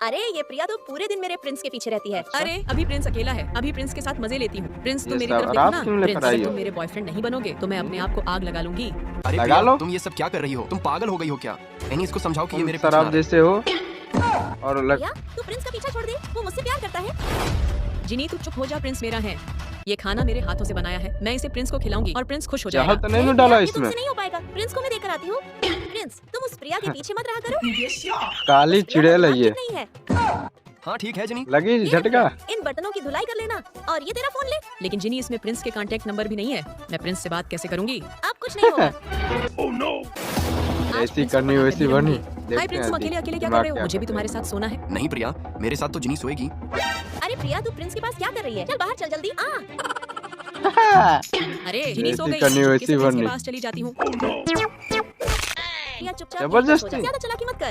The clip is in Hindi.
अरे ये प्रिया तो पूरे दिन मेरे प्रिंस के पीछे रहती है। अरे अभी प्रिंस अकेला है, अभी प्रिंस के साथ मजे लेती हूँ। प्रिंस तुम ये मेरी सब तरफ और देखो आप ना। क्यों लेकर प्रिंस आई अगर हो? तुम मेरे बॉयफ्रेंड नहीं बनोगे तो मैं अपने आप को आग लगा लूंगी। अरे लगा प्रिया, लो। तुम ये सब क्या कर रही हो? तुम पागल हो गई हो क्या? एनी इसको समझाओ कि ये तुम मेरे पीछे शराब ना रहे। जैसे हो और प्रिया तू प्रिंस का पीछा छोड़ दे, वो मुझसे प्यार करता है। जिनी तू चुप हो जा, प्रिंस मेरा है। ये खाना मेरे हाथों से बनाया है, मैं इसे प्रिंस को खिलाऊंगी और प्रिंस खुश हो चाहत जाएगा। तो नहीं नहीं, न डाला प्रिया, ये इसमें। तुमसे नहीं हो पाएगा। प्रिंस को मैं देकर आती हूँ। प्रिंस तुम उस प्रिया के पीछे मत रहा करो। काली उस प्रिया का चिड़ैल है दिमाग ये। ठीक नहीं है। हाँ ठीक है जनी। लगी ये झटका। इन बर्तनों की धुलाई कर लेना और ये तेरा फोन ले। लेकिन जिनी इसमें प्रिंस के कांटेक्ट नंबर भी नहीं है, मैं प्रिंस से बात कैसे करूंगी? अब कुछ नहीं होगा। आज ऐसी प्रिंस को करनी पता वैसी करके बनी। रहूंगी। हाय देखते प्रिंस, हैं तुम अभी अकेले अकेले क्या कर दिमाग रहे हो? क्या मुझे भी करता तुम्हारे साथ सोना है। नहीं प्रिया, मेरे साथ तो जनी सोएगी। अरे प्रिया तू प्रिंस के पास क्या कर रही है? चल बाहर चल जल्दी। अरे जिनी सो जैसी गई, करनी चुपके वैसी से प्रिंस के बननी। पास चली जाती हूँ। प्रिया चुपचाप जबरदस्ती। ज्यादा चालाकी मत कर।